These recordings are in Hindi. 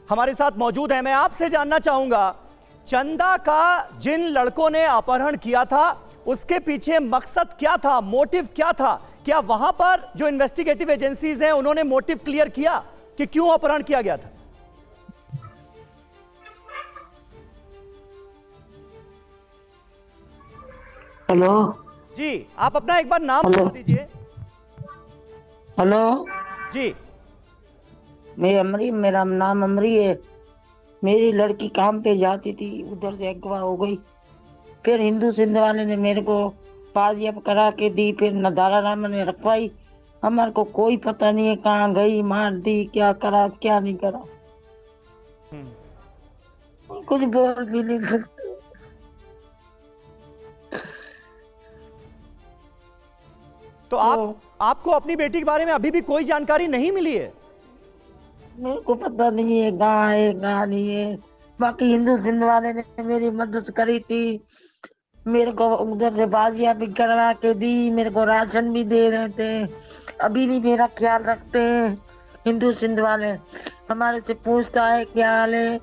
हमारे साथ मौजूद है। मैं आपसे जानना चाहूंगा, चंदा का जिन लड़कों ने अपहरण किया था उसके पीछे मकसद क्या था, मोटिव क्या था? क्या वहां पर जो इन्वेस्टिगेटिव एजेंसीज हैं उन्होंने मोटिव क्लियर किया कि क्यों अपहरण किया गया था? हेलो जी, आप अपना एक बार नाम बता दीजिए। हेलो जी, मेरा नाम अमरी है। मेरी लड़की काम पे जाती थी, उधर से अगवा हो गई। फिर हिंदू सिंध वाले ने मेरे को पाजियाब करा के दी, फिर नदारा रामन में रखवाई। हमारे को कोई पता नहीं है कहाँ गई, मार दी, क्या करा क्या नहीं करा, कुछ बोल भी नहीं सकते। तो आपको अपनी बेटी के बारे में अभी भी कोई जानकारी नहीं मिली है? मेरे को पता नहीं है कहाँ है कहाँ नहीं है। बाकी हिंदू सिंध वाले ने मेरी मदद करी थी, मेरे को उधर से बाजियां भी करवा के दी, मेरे को राशन भी दे रहे थे, अभी भी मेरा ख्याल रखते हैं। हिंदू सिंध वाले हमारे से पूछता है क्या हाल है,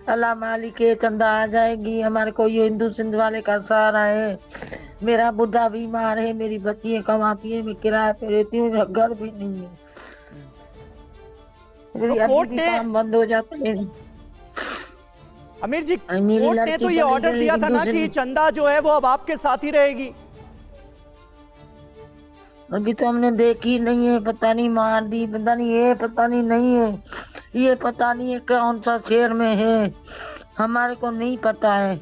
अल्लाह मालिक है, चंदा आ जाएगी। हमारे को ये हिंदू सिंध वाले का सहारा है। मेरा बुढ़ा बीमार है, मेरी बच्ची कमाती है, मैं किराए पे रहती हूँ, मेरा घर भी नहीं है। मेरी अभी भी काम बंद हो जाते हैं। अमीर जी, कोर्ट ने तो ये ऑर्डर दिया था ना कि चंदा जो है वो अब आपके साथ ही रहेगी। अभी तो हमने देखी नहीं है, पता नहीं मार दी, पता नहीं है, पता नहीं नहीं है, ये पता नहीं है कौन सा शहर में है, हमारे को नहीं पता है।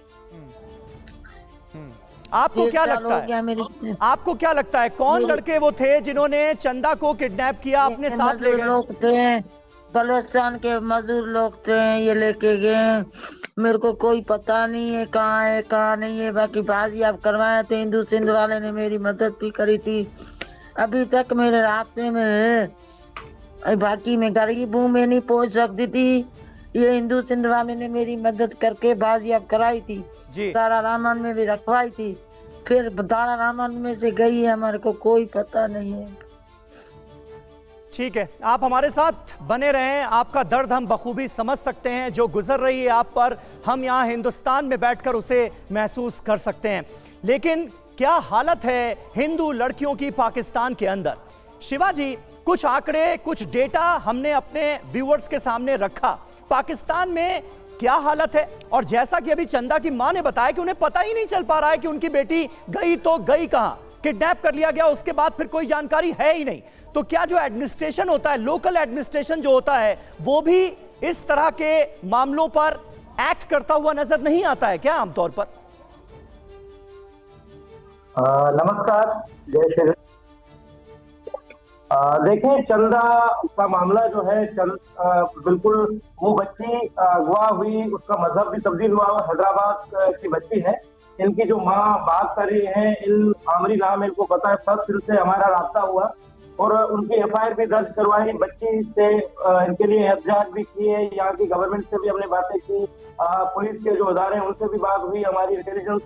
आपको क्या लगता है, आपको क्या लगता है कौन लड़के वो थे जिन्होंने चंदा को किडनैप किया, अपने साथ ले गए? लोग थे, बलुचिस्तान के मजदूर लोग थे, ये लेके गए। मेरे को कोई पता नहीं है कहाँ नहीं है। बाकी बाजियाब करवाए थे, हिंदू सिंध वाले ने मेरी मदद भी करी थी, अभी तक मेरे रास्ते में है। बाकी मैं गरीब हूँ, मैं नहीं पहुंच सकती थी, ये हिंदू सिंध वाले ने मेरी मदद करके बाजियाब कराई थी, दारा रामन में भी रखवाई थी, फिर दारा रामन में से गई है, हमारे को कोई पता नहीं है। ठीक है, आप हमारे साथ बने रहें, आपका दर्द हम बखूबी समझ सकते हैं, जो गुजर रही है आप पर हम यहाँ हिंदुस्तान में बैठकर उसे महसूस कर सकते हैं। लेकिन क्या हालत है हिंदू लड़कियों की पाकिस्तान के अंदर? शिवाजी, कुछ आंकड़े, कुछ डेटा हमने अपने व्यूअर्स के सामने रखा। पाकिस्तान में क्या हालत है, और जैसा कि अभी चंदा की मां ने बताया कि उन्हें पता ही नहीं चल पा रहा है कि उनकी बेटी गई तो गई कहां, किडनैप कर लिया गया, उसके बाद फिर कोई जानकारी है ही नहीं। तो क्या जो एडमिनिस्ट्रेशन होता है, लोकल एडमिनिस्ट्रेशन जो होता है, वो भी इस तरह के मामलों पर एक्ट करता हुआ नजर नहीं आता है क्या आमतौर पर? नमस्कार, जय श्री। देखिए, चंदा का मामला जो है, बिल्कुल वो बच्ची अगवा हुई, उसका मजहब भी तब्दील हुआ, हैदराबाद की बच्ची है। इनकी जो माँ बात कर रही है, इन आमरी नाम इनको पता है, फर्स्ट से हमारा रास्ता हुआ और उनकी एफआईआर भी दर्ज करवाई, बच्ची से इनके लिए एहतजाज भी किए, यहाँ की गवर्नमेंट से भी हमने बातें की, पुलिस के जो इदारे हैं उनसे भी बात हुई, हमारी इंटेलिजेंस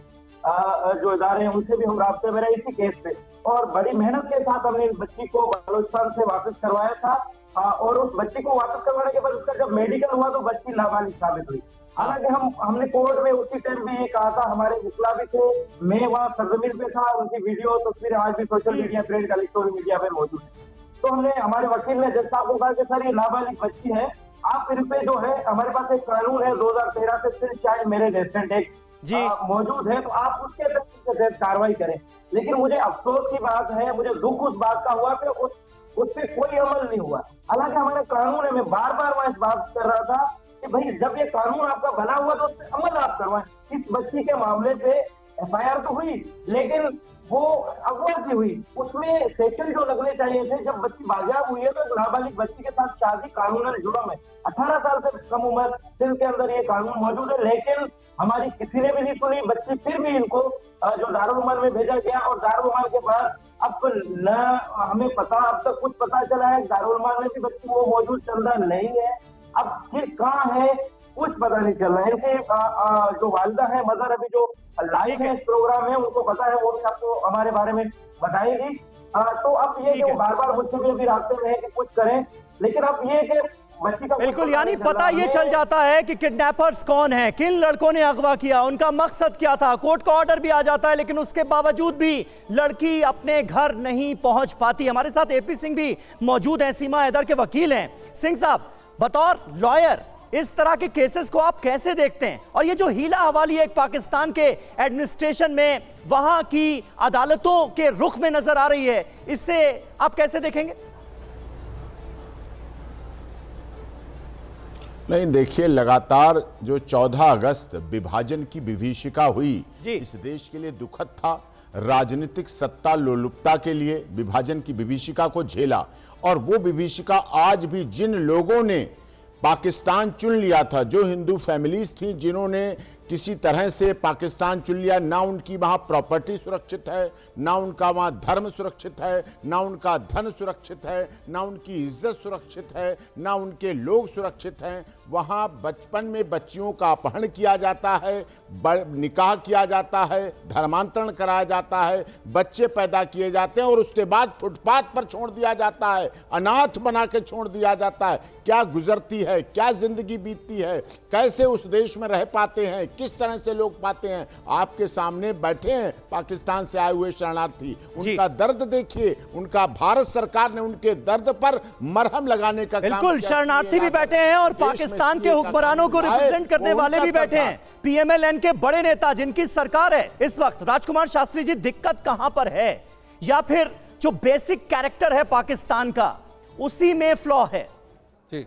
जो इदारे हैं उनसे भी हम रास्ते में रहे इसी केस पे, और बड़ी मेहनत के साथ हमने इस बच्ची को बलूचिस्तान से वापस करवाया था। और उस बच्ची को वापस करवाने के बाद उसका जब मेडिकल हुआ तो बच्ची नाबालिग साबित हुई। हालांकि हमने कोर्ट में उसी टाइम भी ये कहा था, हमारे मुखला भी थे, मैं वहाँ सरजमीन पे था, उनकी वीडियो तस्वीरें आज भी social media print electronic media पे मौजूद है। तो हमने, हमारे वकील ने जज साहब को कहा कि सर ये नाबालिग बच्ची है, आप इन पे जो है, हमारे पास एक कानून है 2013 से फिर चाइल्ड मैरिज रेस्ट्रेंट एक्ट मौजूद है, तो आप उसके तहत कार्रवाई करें। लेकिन मुझे अफसोस की बात है, मुझे दुख उस बात का हुआ कि उस पे कोई अमल नहीं हुआ। हालांकि हमारे कानून है, मैं बार बार वहां इस बात कर रहा था कि भाई जब ये कानून आपका बना हुआ तो उस पर अमल आप करवाएं। इस बच्ची के मामले पे एफआईआर तो हुई, लेकिन वो अगवा की हुई, उसमें सेक्शन जो लगने चाहिए थे, जब बच्ची बाजियाब हुई है तो एक नाबालिग बच्ची के साथ शादी कानूनन जुर्म है, 18 साल से कम उम्र सिंध के अंदर ये कानून मौजूद है। लेकिन हमारी किसी ने भी नहीं सुनी, बच्ची फिर भी इनको जो दारुल में भेजा गया, और दारुल के बाद अब न हमें पता, अब तक कुछ पता चला है दारुल में भी बच्ची वो मौजूद चंदा नहीं है, अब फिर कहाँ है कुछ पता नहीं चल रहा है। इनके जो वालिदा है, मदर, अभी जो लाइव है इस प्रोग्राम में, उनको पता है, वो भी आपको हमारे बारे में बताएंगी। तो अब ये जो बार बार मुझसे भी अभी रास्ते में है कि कुछ करें, लेकिन अब ये कि बच्ची का बिल्कुल, यानी पता ये चल जाता है कि किडनैपर्स कौन हैं, किन लड़कों ने अगवा किया, उनका मकसद क्या था। कोर्ट का ऑर्डर भी आ जाता है, लेकिन उसके बावजूद भी लड़की अपने घर नहीं पहुंच पाती। हमारे साथ एपी सिंह भी मौजूद हैं, सीमा हैदर के वकील हैं। सिंह साहब, बतौर लॉयर इस तरह के केसेस को आप कैसे देखते हैं? और ये जो हीला हवाली एक पाकिस्तान के एडमिनिस्ट्रेशन में वहां की अदालतों के रुख में नजर आ रही है, इससे आप कैसे देखेंगे? नहीं, देखिए, लगातार जो 14 अगस्त विभाजन की विभीषिका हुई इस देश के लिए दुखद था। राजनीतिक सत्ता लोलुपता के लिए विभाजन की विभीषिका को झेला, और वो विभीषिका आज भी जिन लोगों ने पाकिस्तान चुन लिया था, जो हिंदू फैमिलीज थी जिन्होंने किसी तरह से पाकिस्तान चुन लिया, ना उनकी वहाँ प्रॉपर्टी सुरक्षित है, ना उनका वहाँ धर्म सुरक्षित है, ना उनका धन सुरक्षित है, ना उनकी इज्जत सुरक्षित है, ना उनके लोग सुरक्षित हैं। वहाँ बचपन में बच्चियों का अपहरण किया जाता है, निकाह किया जाता है, धर्मांतरण कराया जाता है, बच्चे पैदा किए जाते हैं और उसके बाद फुटपाथ पर छोड़ दिया जाता है, अनाथ बना के छोड़ दिया जाता है। क्या गुजरती है, क्या जिंदगी बीतती है, कैसे उस देश में रह पाते हैं, किस तरह से लोग पाते हैं। आपके सामने बैठे हैं पाकिस्तान से आए हुए शरणार्थी, उनका दर्द देखिए, उनका भारत सरकार ने उनके दर्द पर मरहम लगाने का काम बिल्कुल, शरणार्थी भी बैठे हैं और पाकिस्तान के हुक्मरानों को रिप्रेजेंट करने वाले भी बैठे हैं, पीएमएलएन के बड़े नेता जिनकी सरकार है इस वक्त। राजकुमार शास्त्री जी, दिक्कत कहां पर है? या फिर जो बेसिक कैरेक्टर है पाकिस्तान का उसी में फ्लॉ है? जी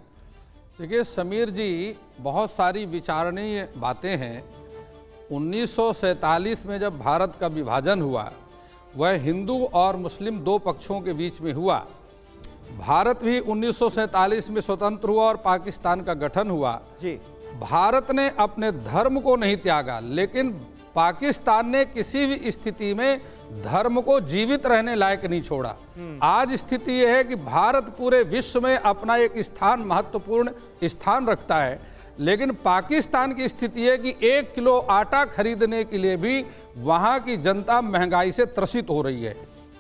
देखिए समीर जी, बहुत सारी विचारणीय बातें हैं। 1947 में जब भारत का विभाजन हुआ, वह हिंदू और मुस्लिम दो पक्षों के बीच में हुआ। भारत भी 1947 में स्वतंत्र हुआ और पाकिस्तान का गठन हुआ। जी, भारत ने अपने धर्म को नहीं त्यागा, लेकिन पाकिस्तान ने किसी भी स्थिति में धर्म को जीवित रहने लायक नहीं छोड़ा। आज स्थिति यह है कि भारत पूरे विश्व में अपना एक स्थान, महत्वपूर्ण स्थान रखता है, लेकिन पाकिस्तान की स्थिति है कि 1 किलो आटा खरीदने के लिए भी वहां की जनता महंगाई से त्रसित हो रही है।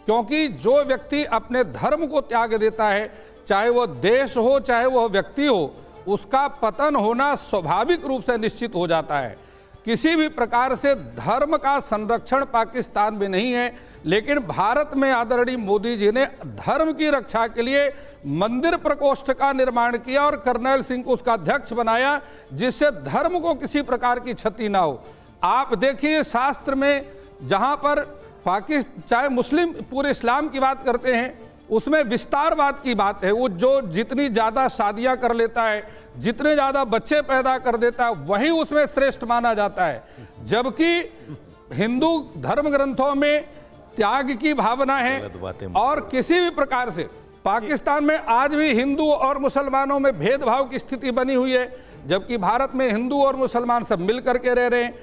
क्योंकि जो व्यक्ति अपने धर्म को त्याग देता है, चाहे वह देश हो चाहे वह व्यक्ति हो, उसका पतन होना स्वाभाविक रूप से निश्चित हो जाता है। किसी भी प्रकार से धर्म का संरक्षण पाकिस्तान में नहीं है, लेकिन भारत में आदरणीय मोदी जी ने धर्म की रक्षा के लिए मंदिर प्रकोष्ठ का निर्माण किया और करनैल सिंह को उसका अध्यक्ष बनाया, जिससे धर्म को किसी प्रकार की क्षति ना हो। आप देखिए शास्त्र में जहां पर पाकिस्तान चाहे मुस्लिम पूरे इस्लाम की बात करते हैं, उसमें विस्तारवाद की बात है। वो जो जितनी ज़्यादा शादियां कर लेता है, जितने ज़्यादा बच्चे पैदा कर देता है, वही उसमें श्रेष्ठ माना जाता है। जबकि हिंदू धर्म ग्रंथों में त्याग की भावना है और किसी भी प्रकार से पाकिस्तान में आज भी हिंदू और मुसलमानों में भेदभाव की स्थिति बनी हुई है, जबकि भारत में हिंदू और मुसलमान सब मिल करके रह रहे हैं।